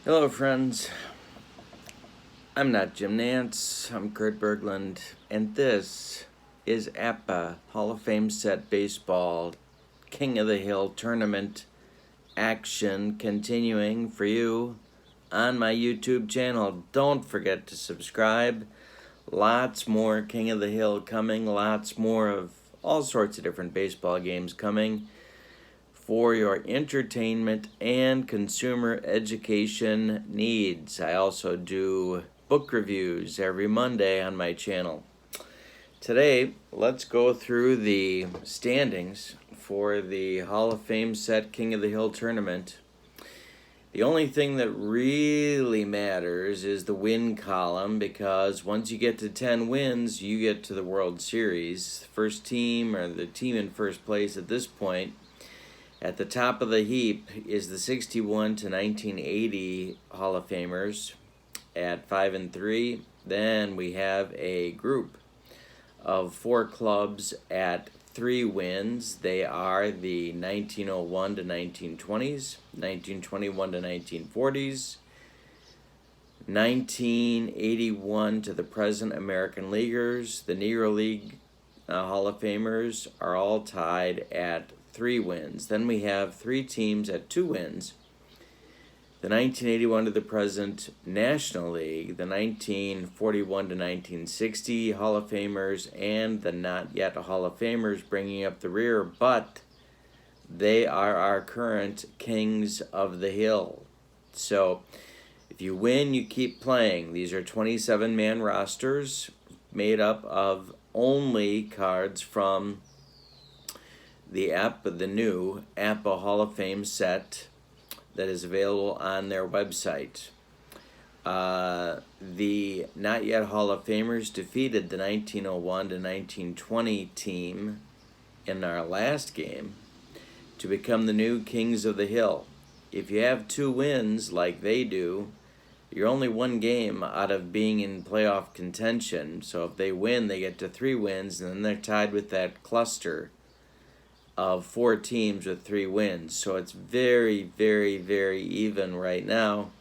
Hello friends, I'm not Jim Nance, I'm Kurt Berglund, and this is APBA Hall of Fame Set Baseball King of the Hill Tournament action continuing for you on my YouTube channel. Don't forget to subscribe. Lots more King of the Hill coming, lots more of all sorts of different baseball games coming for your entertainment and consumer education needs. I also do book reviews every Monday on my channel. Today, let's go through the standings for the Hall of Fame Set King of the Hill tournament. The only thing that really matters is the win column, because once you get to 10 wins, you get to the World Series. First team, or the team in first place at this point, at the top of the heap is the 61 to 1980 Hall of Famers at 5-3. Then we have a group of 4 clubs at 3 wins. They are the 1901 to 1920s, 1921 to 1940s, 1981 to the present American Leaguers. The Negro League Hall of Famers are all tied at 3 wins. Then we have 3 teams at 2 wins. The 1981 to the present National League, the 1941 to 1960 Hall of Famers, and the not yet Hall of Famers bringing up the rear, but they are our current Kings of the Hill. So if you win, you keep playing. These are 27-man rosters made up of only cards from the new APBA Hall of Fame set that is available on their website. The not yet Hall of Famers defeated the 1901 to 1920 team in our last game to become the new Kings of the Hill. If you have 2 wins like they do, you're only 1 game out of being in playoff contention. So if they win, they get to 3 wins, and then they're tied with that cluster of 4 teams with 3 wins. So it's very, very, very even right now,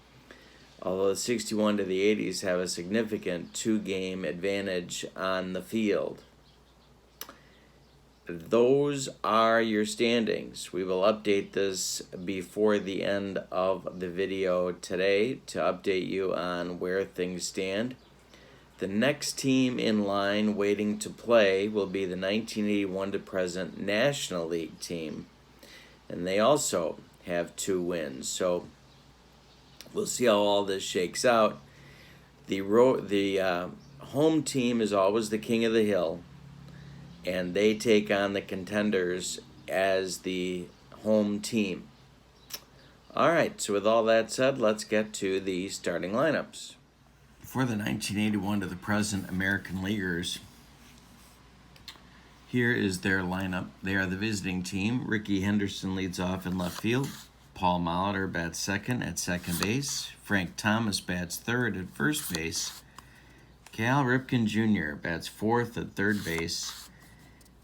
although the 61 to the 80s have a significant 2-game advantage on the field. Those are your standings. We will update this before the end of the video today to update you on where things stand. The next team in line waiting to play will be the 1981 to present National League team, and they also have 2 wins. So we'll see how all this shakes out. The home team is always the King of the Hill, and they take on the contenders as the home team. All right, so with all that said, let's get to the starting lineups. For the 1981 to the present American Leaguers, here is their lineup. They are the visiting team. Rickey Henderson leads off in left field. Paul Molitor bats second at second base. Frank Thomas bats third at first base. Cal Ripken Jr. bats fourth at third base.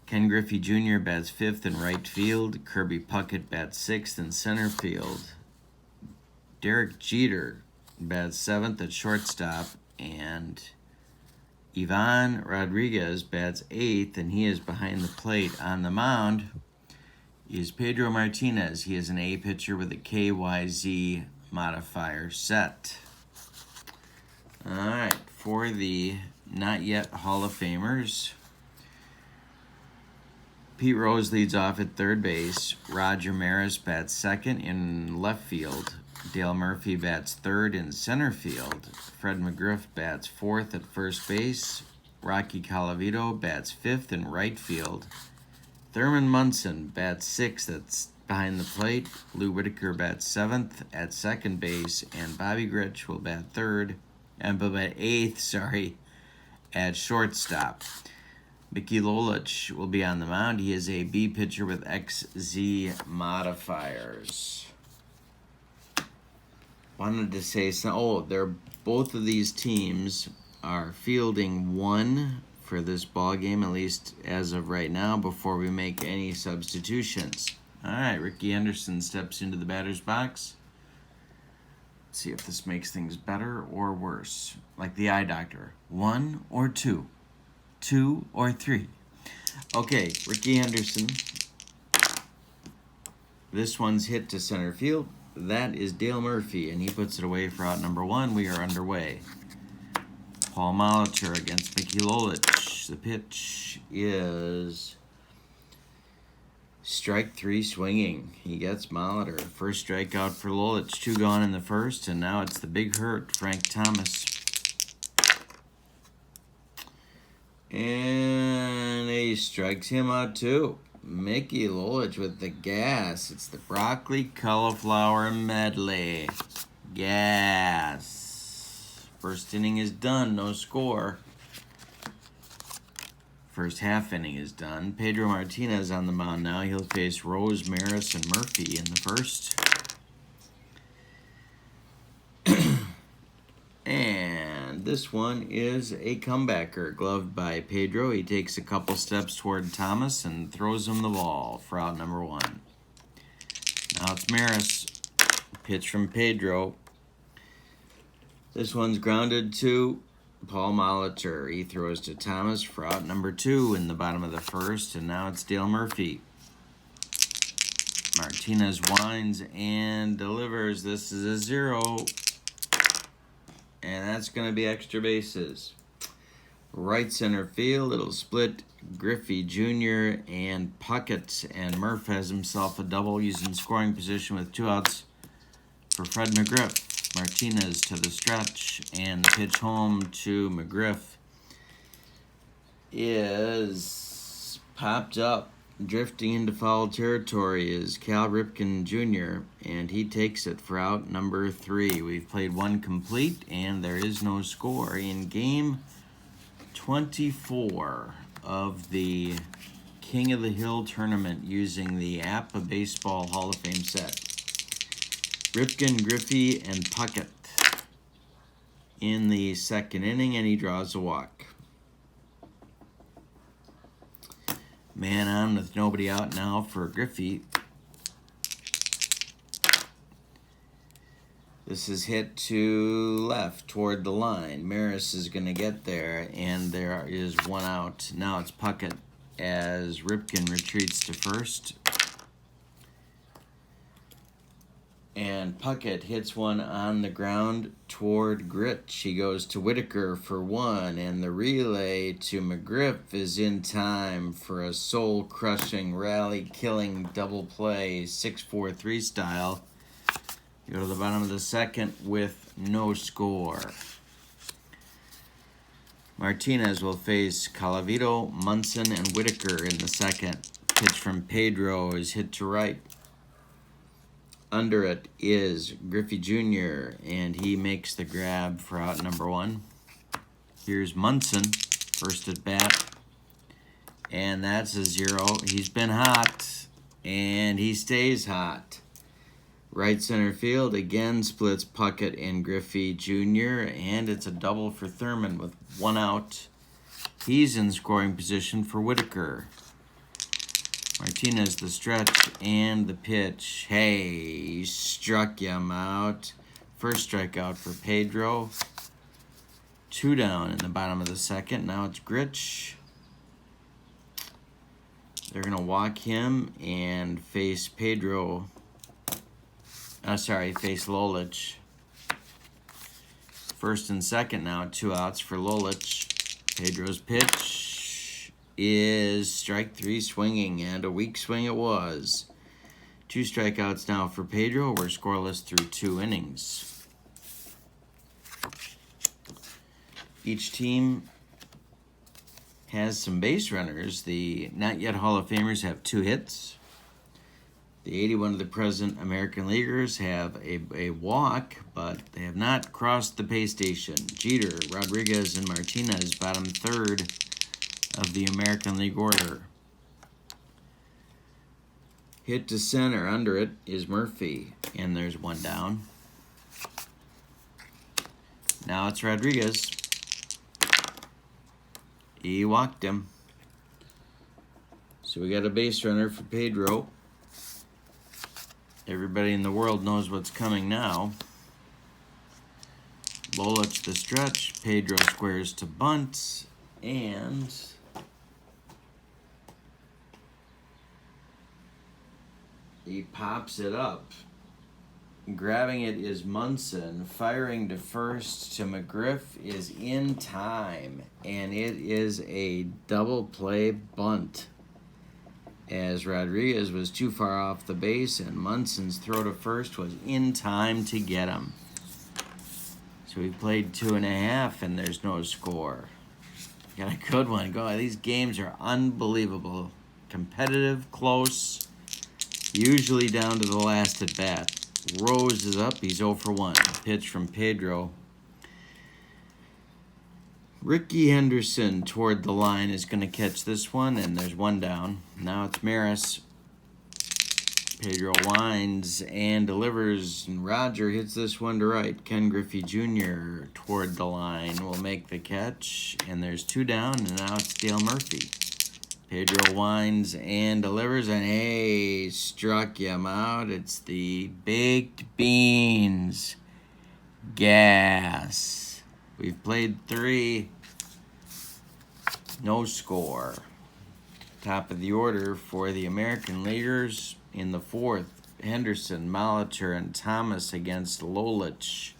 Ken Griffey Jr. bats fifth in right field. Kirby Puckett bats sixth in center field. Derek Jeter bats seventh at shortstop, and Ivan Rodriguez bats eighth, and he is behind the plate. On the mound is Pedro Martinez. He is an A pitcher with a KYZ modifier set. All right, for the not yet Hall of Famers, Pete Rose leads off at third base. Roger Maris bats second in left field. Dale Murphy bats third in center field. Fred McGriff bats fourth at first base. Rocky Colavito bats fifth in right field. Thurman Munson bats sixth at behind the plate. Lou Whitaker bats seventh at second base, and Bobby Grich will bat eighth, at shortstop. Mickey Lolich will be on the mound. He is a B pitcher with XZ modifiers. Wanted to say both of these teams are fielding 1 for this ball game, at least as of right now, before we make any substitutions. All right, Rickey Henderson steps into the batter's box. Let's see if this makes things better or worse. Like the eye doctor. 1 or 2? 2 or 3? Okay, Ricky Henderson. This one's hit to center field. That is Dale Murphy, and he puts it away for out number 1. We are underway. Paul Molitor against Mickey Lolich. The pitch is strike 3 swinging. He gets Molitor. First strikeout for Lolich. 2 gone in the first, and now it's the big hurt, Frank Thomas. And he strikes him out too. Mickey Lolich with the gas. It's the broccoli cauliflower medley. Gas. First inning is done. No score. First half inning is done. Pedro Martinez on the mound now. He'll face Rose, Maris, and Murphy in the first. And this one is a comebacker, gloved by Pedro. He takes a couple steps toward Thomas and throws him the ball for out number 1. Now it's Maris. Pitch from Pedro. This one's grounded to Paul Molitor. He throws to Thomas for out number 2 in the bottom of the first, and now it's Dale Murphy. Martinez winds and delivers. This is a 0. And that's going to be extra bases. Right center field, it'll split Griffey Jr. and Puckett. And Murph has himself a double. He's in scoring position with 2 outs for Fred McGriff. Martinez to the stretch, and the pitch home to McGriff is popped up. Drifting into foul territory is Cal Ripken Jr., and he takes it for out number 3. We've played 1 complete, and there is no score in game 24 of the King of the Hill tournament using the APBA Baseball Hall of Fame set. Ripken, Griffey, and Puckett in the second inning, and he draws a walk. Man on with nobody out now for Griffey. This is hit to left toward the line. Maris is going to get there, and there is 1 out. Now it's Puckett as Ripken retreats to first. And Puckett hits one on the ground toward Gritch. He goes to Whitaker for 1, and the relay to McGriff is in time for a soul-crushing, rally-killing double play, 6-4-3 style. You go to the bottom of the second with no score. Martinez will face Calavito, Munson, and Whitaker in the second. Pitch from Pedro is hit to right. Under it is Griffey Jr., and he makes the grab for out number 1. Here's Munson, first at bat, and that's a 0. He's been hot, and he stays hot. Right center field again splits Puckett and Griffey Jr., and it's a double for Thurman with 1 out. He's in scoring position for Whitaker. Martinez the stretch and the pitch. Hey, he struck him out. First strikeout for Pedro. 2 down in the bottom of the second. Now it's Gritch. They're going to walk him and face Pedro. Face Lolich. First and second now, 2 outs for Lolich. Pedro's pitch is strike 3 swinging, and a weak swing it was. 2 strikeouts now for Pedro. We're scoreless through 2 innings. Each team has some base runners. The not yet Hall of Famers have 2 hits. The 81 of the present American Leaguers have a walk, but they have not crossed the pay station. Jeter, Rodriguez, and Martinez bottom third of the American League order. Hit to center. Under it is Murphy, and there's 1 down. Now it's Rodriguez. He walked him. So we got a base runner for Pedro. Everybody in the world knows what's coming now. Lolich the stretch. Pedro squares to bunt. And he pops it up. Grabbing it is Munson. Firing to first to McGriff is in time. And it is a double play bunt, as Rodriguez was too far off the base and Munson's throw to first was in time to get him. So we played 2.5 and there's no score. Got a good one. Go. These games are unbelievable. Competitive, close, usually down to the last at bat. Rose is up. He's 0 for 1. Pitch from Pedro. Ricky Henderson toward the line is going to catch this one, and there's one down. Now it's Maris. Pedro winds and delivers, and Roger hits this one to right. Ken Griffey Jr. toward the line will make the catch, and there's 2 down, and now it's Dale Murphy. Pedro winds and delivers, and hey, struck him out. It's the baked beans. Gas. We've played 3. No score. Top of the order for the American Leaguers in the 4th. Henderson, Molitor, and Thomas against Lolich.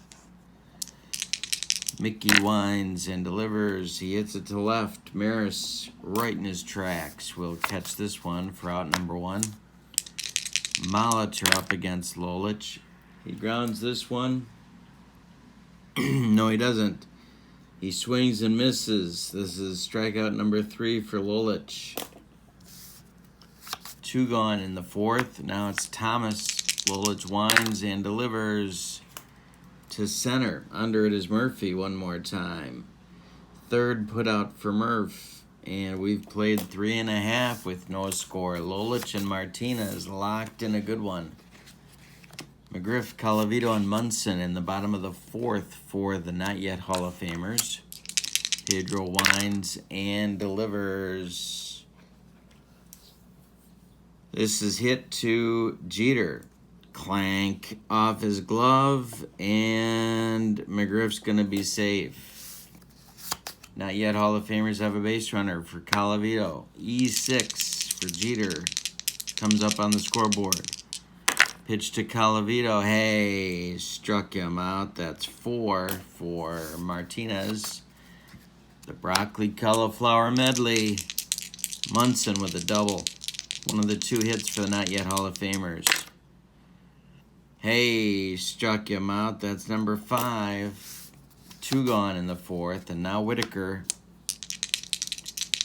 Mickey winds and delivers. He hits it to left. Maris right in his tracks will catch this one for out number 1. Molitor up against Lolich. He grounds this one. No, he doesn't. He swings and misses. This is strikeout number 3 for Lolich. 2 gone in the 4th. Now it's Thomas. Lolich winds and delivers to center. Under it is Murphy one more time. 3rd put out for Murph. And we've played 3.5 with no score. Lolich and Martinez locked in a good one. McGriff, Colavito, and Munson in the bottom of the 4th for the not yet Hall of Famers. Pedro winds and delivers. This is hit to Jeter. Clank off his glove, and McGriff's going to be safe. Not yet Hall of Famers have a base runner for Colavito. E6 for Jeter. Comes up on the scoreboard. Pitch to Colavito. Hey, struck him out. That's 4 for Martinez. The broccoli cauliflower medley. Munson with a double. One of the 2 hits for the not yet Hall of Famers. Hey, struck him out. That's number 5. 2 gone in the 4th. And now Whitaker.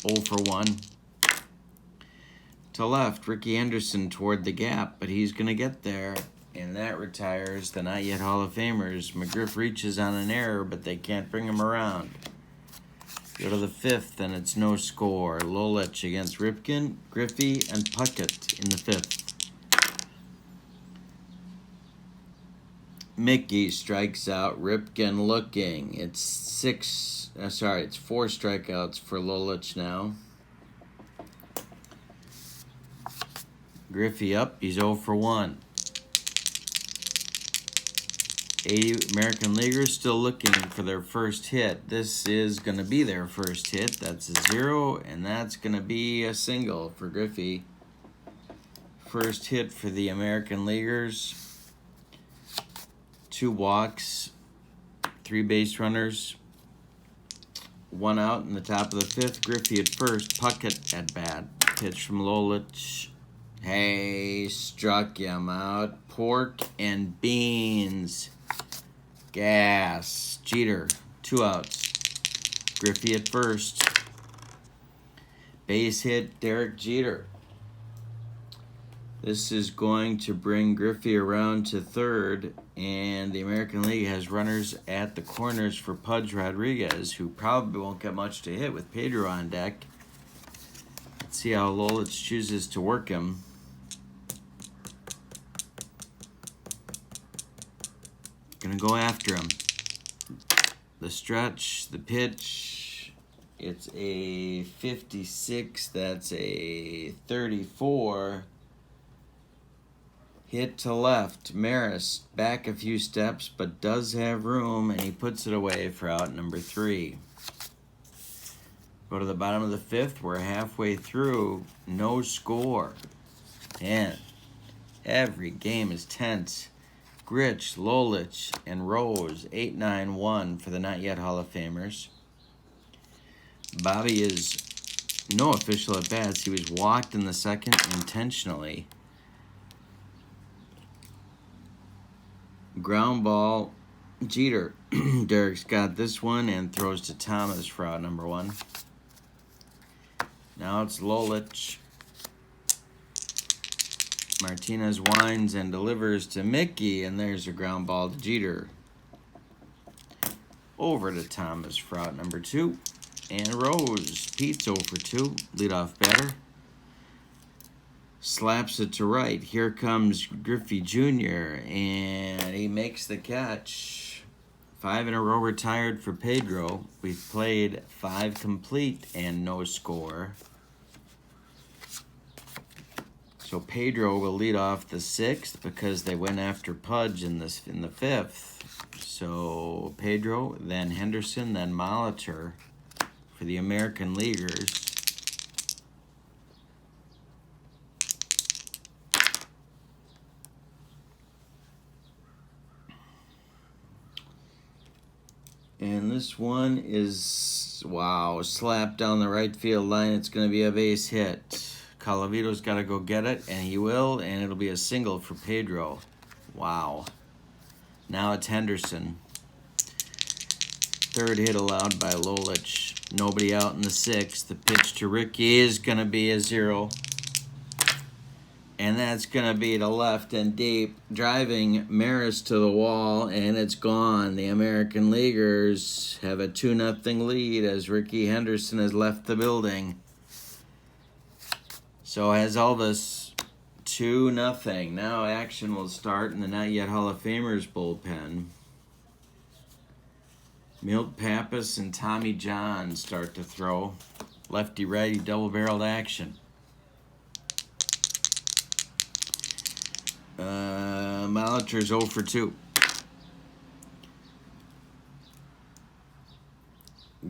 0 for 1. To left, Ricky Henderson toward the gap, but he's going to get there. And that retires the not yet Hall of Famers. McGriff reaches on an error, but they can't bring him around. Go to the 5th, and it's no score. Lolich against Ripken, Griffey, and Puckett in the 5th. Mickey strikes out Ripken looking. It's 4 strikeouts for Lolich now. Griffey up. He's 0 for 1. 80 American Leaguers still looking for their first hit. This is going to be their first hit. That's a 0, and that's going to be a single for Griffey. First hit for the American Leaguers. 2 walks, 3 base runners, 1 out in the top of the 5th. Griffey at first, Puckett at bat. Pitch from Lolich. Hey, struck him out. Pork and beans. Gas. Jeter, 2 outs. Griffey at first. Base hit, Derek Jeter. This is going to bring Griffey around to 3rd, and the American League has runners at the corners for Pudge Rodriguez, who probably won't get much to hit with Pedro on deck. Let's see how Lolich chooses to work him. Gonna go after him. The stretch, the pitch. It's a 56. That's a 34. Hit to left. Maris back a few steps, but does have room, and he puts it away for out number 3. Go to the bottom of the 5th. We're halfway through. No score. And every game is tense. Gritch, Lolich, and Rose, 8-9-1 for the Not Yet Hall of Famers. Bobby is no official at bats. He was walked in the 2nd intentionally. Ground ball, Jeter. Derek's got this one and throws to Thomas for out number 1. Now it's Lolich. Martinez winds and delivers to Mickey, and there's a ground ball to Jeter. Over to Thomas for out number 2. And Rose. Pete's 0 for 2. Leadoff batter. Slaps it to right. Here comes Griffey Jr., and he makes the catch. 5 in a row retired for Pedro. We've played 5 complete and no score. So Pedro will lead off the 6th because they went after Pudge in the 5th. So Pedro, then Henderson, then Molitor for the American Leaguers. And this one is, wow, slapped down the right field line. It's going to be a base hit. Calavito's got to go get it, and he will, and it'll be a single for Pedro. Wow. Now it's Henderson. 3rd hit allowed by Lolich. Nobody out in the 6th. The pitch to Ricky is going to be a 0. And that's going to be to left and deep, driving Maris to the wall, and it's gone. The American Leaguers have a 2-0 lead as Ricky Henderson has left the building. So has Elvis 2-0. Now action will start in the Not Yet Hall of Famers bullpen. Milt Pappas and Tommy John start to throw. Lefty-righty double-barreled action. Molitor's 0 for 2.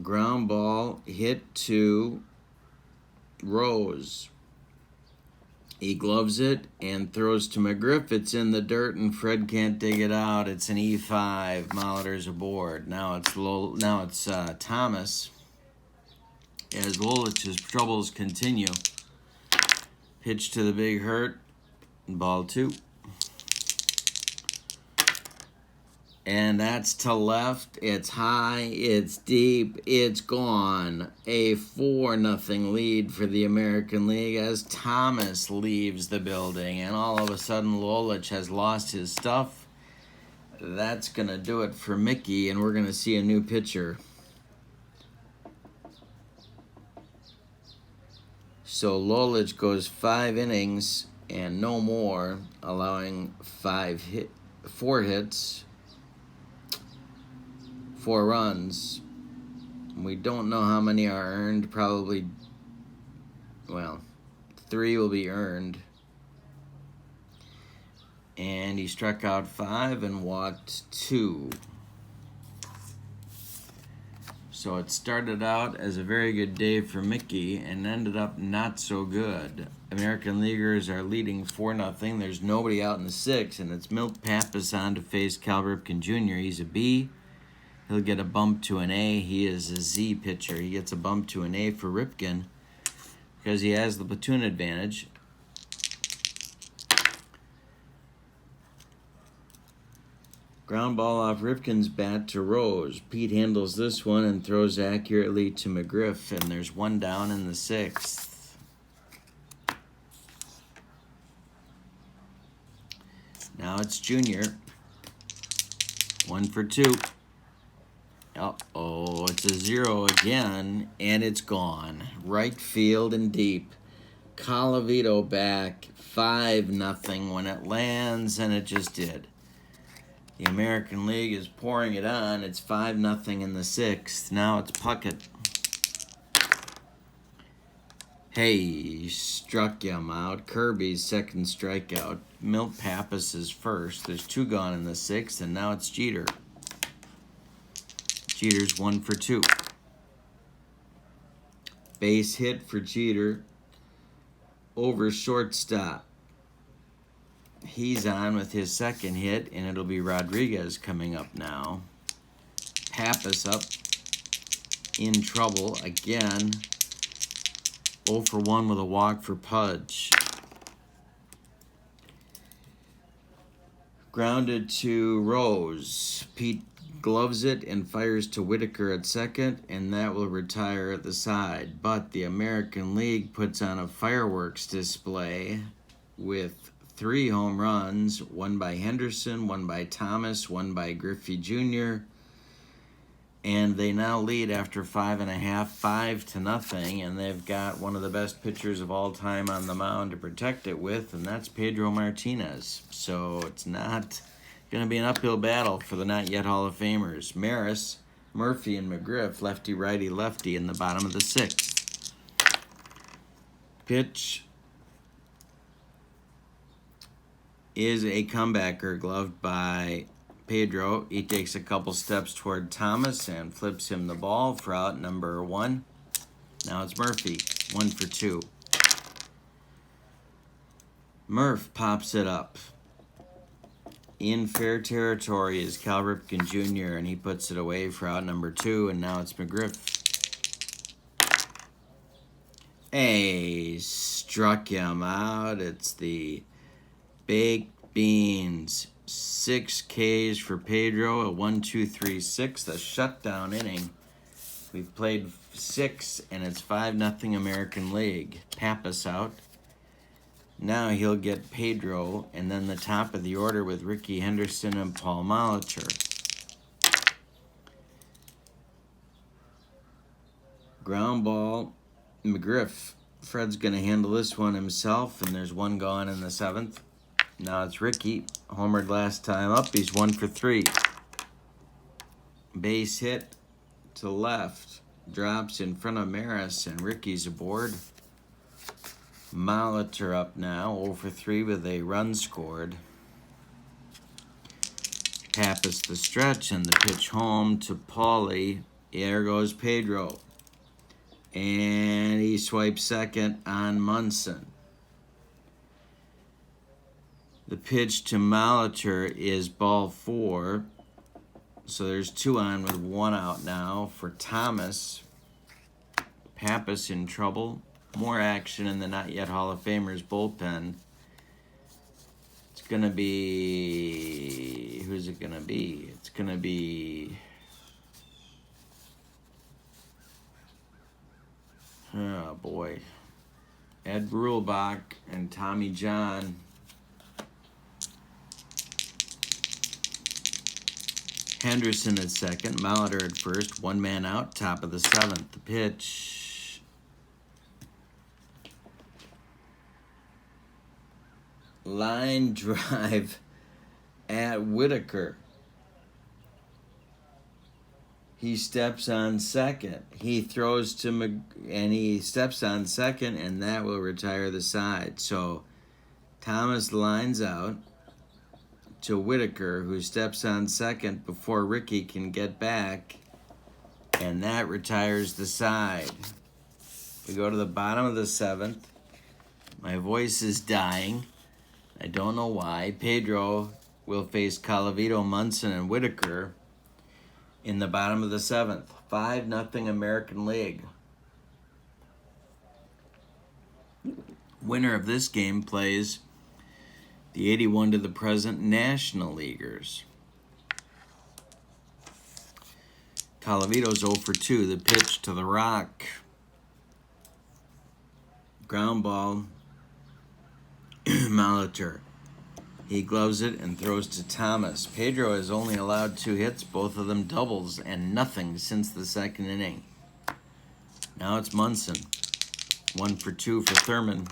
Ground ball hit to Rose. He gloves it and throws to McGriff. It's in the dirt, and Fred can't dig it out. It's an E5. Molitor's aboard. Now it's Thomas. As Lolich's troubles continue. Pitch to the big hurt. Ball 2. And that's to left. It's high. It's deep. It's gone. A 4-0 lead for the American League as Thomas leaves the building. And all of a sudden, Lolich has lost his stuff. That's going to do it for Mickey, and we're going to see a new pitcher. So Lolich goes 5 innings and no more, allowing 4 hits. 4 runs. We don't know how many are earned. Probably, 3 will be earned. And he struck out 5 and walked 2. So it started out as a very good day for Mickey and ended up not so good. American Leaguers are leading 4-0. There's nobody out in the 6th, and it's Milt Pappas on to face Cal Ripken Jr. He's a B. He'll get a bump to an A. He is a Z pitcher. He gets a bump to an A for Ripken because he has the platoon advantage. Ground ball off Ripken's bat to Rose. Pete handles this one and throws accurately to McGriff, and there's 1 down in the 6th. Now it's Junior. 1 for 2. Uh-oh, it's a 0 again, and it's gone. Right field and deep. Calavito back 5-0 when it lands, and it just did. The American League is pouring it on. It's 5-0 in the 6th. Now it's Puckett. Hey, struck him out. Kirby's second strikeout. Milt Pappas is first. There's 2 gone in the 6th, and now it's Jeter. Jeter's 1 for 2. Base hit for Jeter over shortstop. He's on with his second hit, and it'll be Rodriguez coming up now. Pappas up in trouble again. 0 for 1 with a walk for Pudge. Grounded to Rose. Pete gloves it and fires to Whitaker at second, and that will retire at the side. But the American League puts on a fireworks display with 3 home runs, 1 by Henderson, 1 by Thomas, 1 by Griffey Jr., and they now lead after 5.5, 5-0, and they've got one of the best pitchers of all time on the mound to protect it with, and that's Pedro Martinez. So it's not going to be an uphill battle for the not yet Hall of Famers. Maris, Murphy, and McGriff, lefty, righty, lefty in the bottom of the 6th. Pitch is a comebacker gloved by Pedro. He takes a couple steps toward Thomas and flips him the ball for out number 1. Now it's Murphy, 1 for 2. Murph pops it up. In fair territory is Cal Ripken Jr., and he puts it away for out number 2, and now it's McGriff. Hey, struck him out. It's the Baked Beans. 6 Ks for Pedro, a 1-2-3-6, a shutdown inning. We've played 6, and it's 5-0 American League. Pappas out. Now he'll get Pedro, and then the top of the order with Ricky Henderson and Paul Molitor. Ground ball, McGriff. Fred's going to handle this one himself, and there's 1 gone in the 7th. Now it's Ricky. Homered last time up. He's 1 for 3. Base hit to left. Drops in front of Maris, and Ricky's aboard. Molitor up now. 0 for 3 with a run scored. Pappas the stretch, and the pitch home to Paulie. There goes Pedro. And he swipes second on Munson. The pitch to Molitor is ball 4. So there's 2 on with 1 out now for Thomas. Pappas in trouble. More action in the not yet Hall of Famers bullpen. It's going to be... Who's it going to be? It's going to be... Oh, boy. Ed Brulbach and Tommy John. Henderson at second, Molitor at first, 1 man out, top of the 7th. The pitch. Line drive at Whitaker. He steps on second. He throws to and he steps on second, and that will retire the side. So Thomas lines out to Whitaker, who steps on second before Ricky can get back, and that retires the side. We go to the bottom of the 7th. My voice is dying. I don't know why. Pedro will face Colavito, Munson, and Whitaker in the bottom of the 7th. 5-0 American League. Winner of this game plays the 81 to the present National Leaguers. Colavito's 0 for 2. The pitch to the Rock. Ground ball. Molitor. He gloves it and throws to Thomas. Pedro has only allowed 2 hits, both of them doubles, and nothing since the 2nd inning. Now it's Munson. 1 for 2 for Thurman.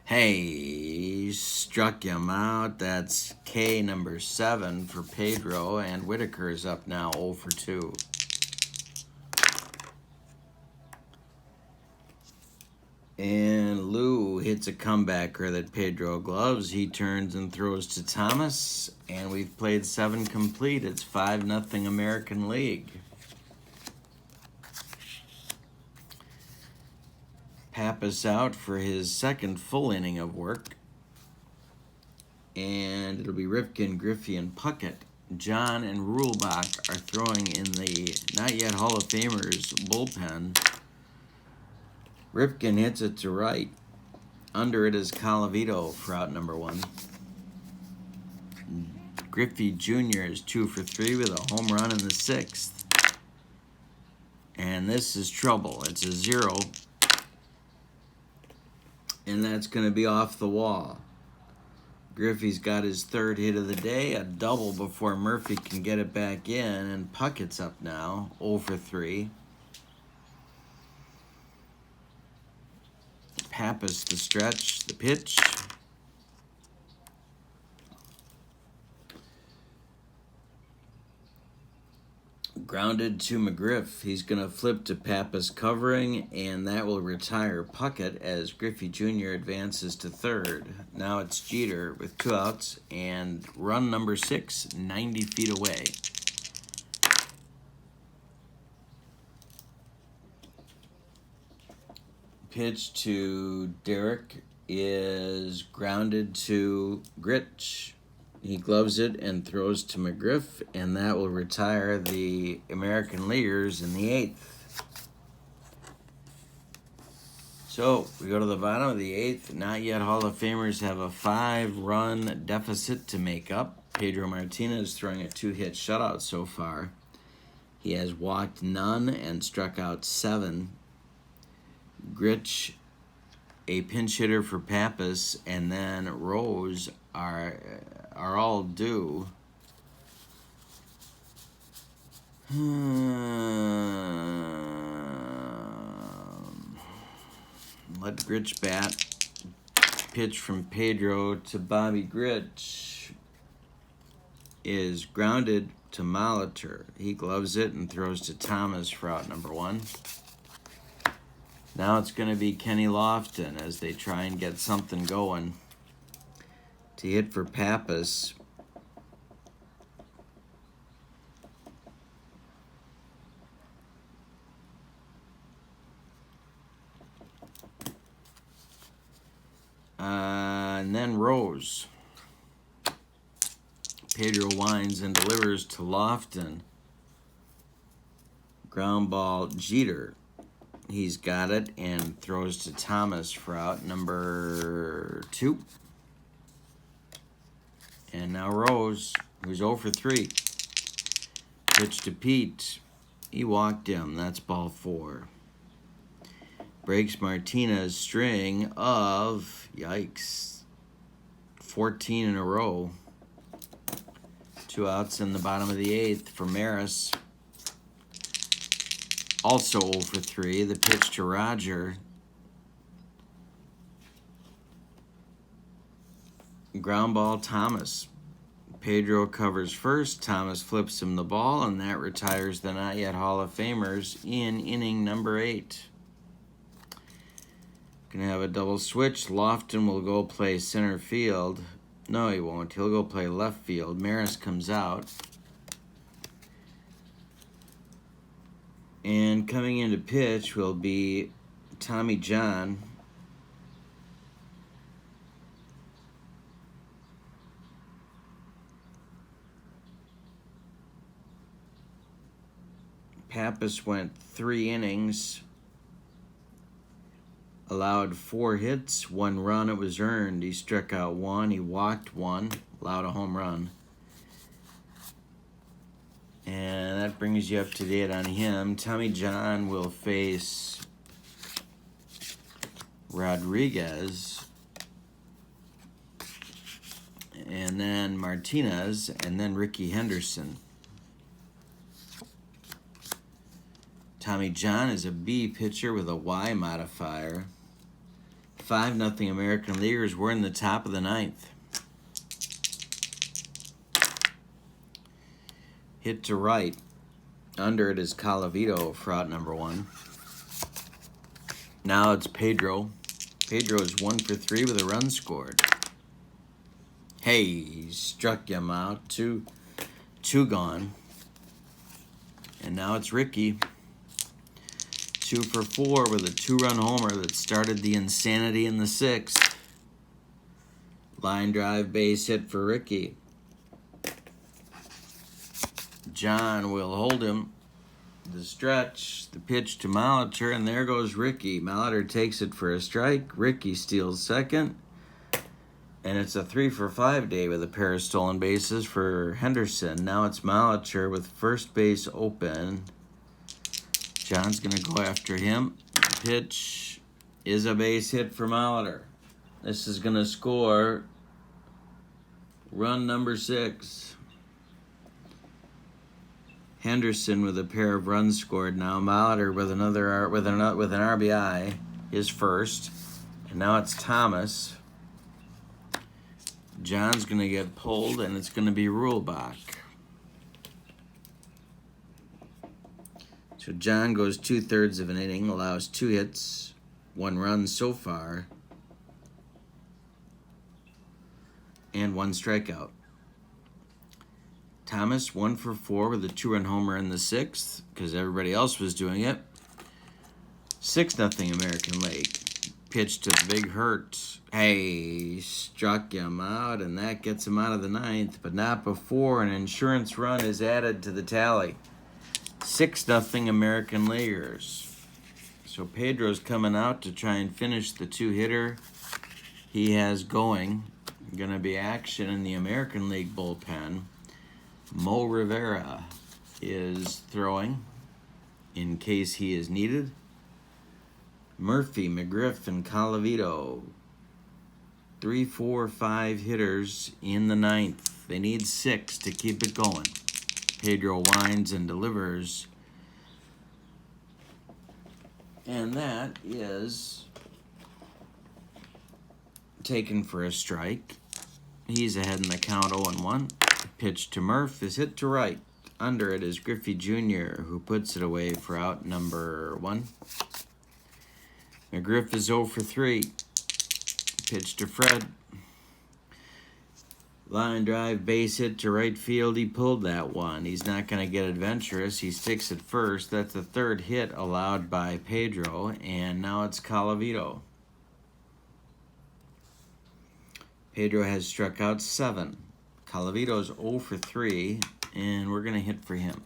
Hey, struck him out. That's K number 7 for Pedro, and Whitaker is up now 0 for 2. And Lou hits a comebacker that Pedro gloves. He turns and throws to Thomas, and we've played 7 complete. It's 5-0 American League. Pappas out for his second full inning of work. And it'll be Rifkin, Griffey, and Puckett. John and Rulebach are throwing in the not yet Hall of Famers bullpen. Rifkin hits it to right. Under it is Colavito for out number 1. Griffey Jr. is 2 for 3 with a home run in the 6th. And this is trouble. It's a 0. And that's going to be off the wall. Griffey's got his 3rd hit of the day, a double before Murphy can get it back in, and Puckett's up now, 0 for 3. Pappas the stretch, the pitch. Grounded to McGriff. He's going to flip to Pappas covering, and that will retire Puckett as Griffey Jr. advances to 3rd. Now it's Jeter with 2 outs, and run number 6, 90 feet away. Pitch to Derek is grounded to Gritch. He gloves it and throws to McGriff, and that will retire the American Leaguers in the 8th. So we go to the bottom of the 8th. Not yet Hall of Famers have a 5-run deficit to make up. Pedro Martinez throwing a 2-hit shutout so far. He has walked none and struck out 7. Gritch, a pinch hitter for Pappas, and then Rose are all due. Let Gritch bat. Pitch from Pedro to Bobby Gritch is grounded to Molitor. He gloves it and throws to Thomas for out number 1. Now it's going to be Kenny Lofton as they try and get something going. To hit for Pappas. And then Rose. Pedro winds and delivers to Lofton. Ground ball Jeter. He's got it and throws to Thomas for out number 2. And now Rose, who's 0 for 3. Pitch to Pete. He walked him. That's ball 4. Breaks Martinez' string of, yikes, 14 in a row. 2 outs in the bottom of the 8th for Maris. Also 0 for 3. The pitch to Roger. Ground ball Thomas. Pedro covers first. Thomas flips him the ball, and that retires the not yet Hall of Famers in inning number 8. Gonna have a double switch. Lofton will go play center field. No, he won't. He'll go play left field. Maris comes out. And coming into pitch will be Tommy John. Pappas went 3 innings, allowed 4 hits, 1 run. It was earned. He struck out 1. He walked 1, allowed a home run. And that brings you up to date on him. Tommy John will face Rodriguez, and then Martinez, and then Ricky Henderson. Tommy John is a B pitcher with a Y modifier. 5-0 American Leaguers. We're in the top of the 9th. Hit to right. Under it is Colavito for out number 1. Now it's Pedro. Pedro's 1 for 3 with a run scored. Hey, he struck him out. Two gone. And now it's Ricky. 2 for 4 with a 2-run homer that started the insanity in the 6th. Line drive base hit for Ricky. John will hold him. The stretch, the pitch to Molitor, and there goes Ricky. Molitor takes it for a strike. Ricky steals second. And it's a 3 for 5 day with a pair of stolen bases for Henderson. Now it's Molitor with first base open. John's going to go after him. The pitch is a base hit for Molitor. This is going to score run number 6. Henderson with a pair of runs scored. Now Molitor with an RBI, his first. And now it's Thomas. John's going to get pulled, and it's going to be Rulebach. So John goes 2/3 of an inning, allows 2 hits, 1 run so far, and 1 strikeout. Thomas 1 for 4 with a 2-run homer in the 6th because everybody else was doing it. 6-0 American League. Pitch to the big hurt. Hey, struck him out, and that gets him out of the 9th, but not before an insurance run is added to the tally. 6-0 American Leaguers. So Pedro's coming out to try and finish the 2-hitter he has going. Going to be action in the American League bullpen. Mo Rivera is throwing in case he is needed. Murphy, McGriff, and Colavito. 3, 4, 5 hitters in the 9th. They need 6 to keep it going. Pedro winds and delivers. And that is taken for a strike. He's ahead in the count 0-1. Pitch to Murph is hit to right. Under it is Griffey Jr., who puts it away for out number 1. McGriff is 0 for 3. Pitch to Fred. Line drive, base hit to right field. He pulled that one. He's not going to get adventurous. He sticks at first. That's the 3rd hit allowed by Pedro, and now it's Colavito. Pedro has struck out 7. Colavito's 0 for 3, and we're going to hit for him.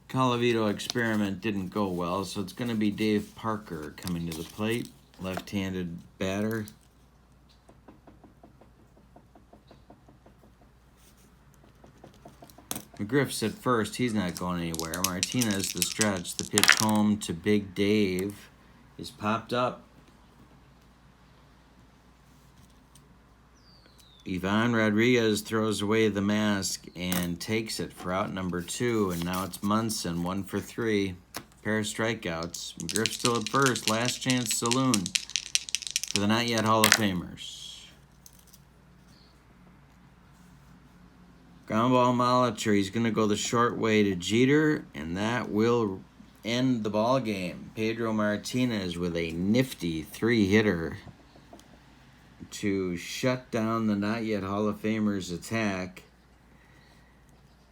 Colavito experiment didn't go well, so it's going to be Dave Parker coming to the plate. Left-handed batter. McGriff's at first. He's not going anywhere. Martinez, the stretch. The pitch home to Big Dave is popped up. Ivan Rodriguez throws away the mask and takes it for out number 2. And now it's Munson, 1 for 3. Pair of strikeouts. McGriff still at first. Last chance saloon for the not yet Hall of Famers. Ground ball Molitor. He's going to go the short way to Jeter, and that will end the ball game. Pedro Martinez with a nifty 3-hitter to shut down the not yet Hall of Famers attack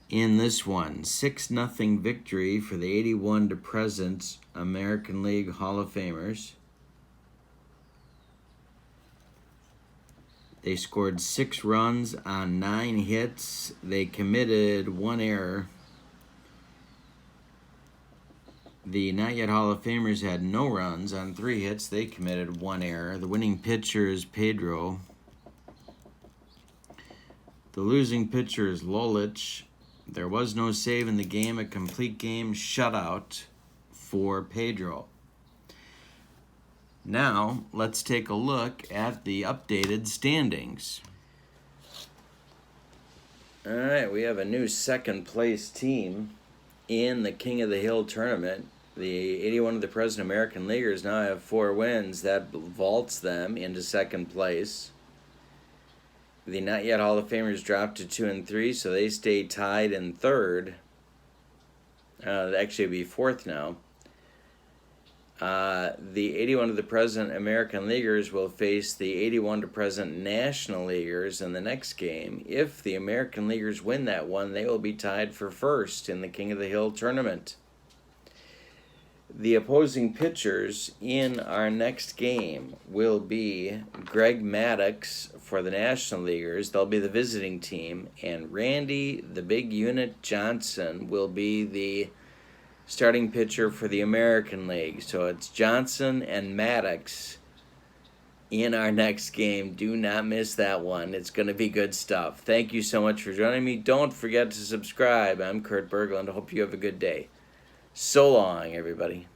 in this one. 6-0 victory for the 81 to present American League Hall of Famers. They scored 6 runs on 9 hits. They committed 1 error. The not yet Hall of Famers had no runs on 3 hits. They committed 1 error. The winning pitcher is Pedro. The losing pitcher is Lolich. There was no save in the game. A complete game shutout for Pedro. Now, let's take a look at the updated standings. All right, we have a new second-place team in the King of the Hill tournament. The 81 of the present American Leaguers now have 4 wins. That vaults them into second place. The not yet Hall of Famers dropped to 2 and 3, so they stay tied in third. Actually, it'd be fourth now. The 81 to the present American Leaguers will face the 81 to present National Leaguers in the next game. If the American Leaguers win that one, they will be tied for first in the King of the Hill tournament. The opposing pitchers in our next game will be Greg Maddox for the National Leaguers. They'll be the visiting team. And Randy, the Big Unit Johnson, will be the starting pitcher for the American League. So it's Johnson and Maddox in our next game. Do not miss that one. It's going to be good stuff. Thank you so much for joining me. Don't forget to subscribe. I'm Kurt Berglund. Hope you have a good day. So long, everybody.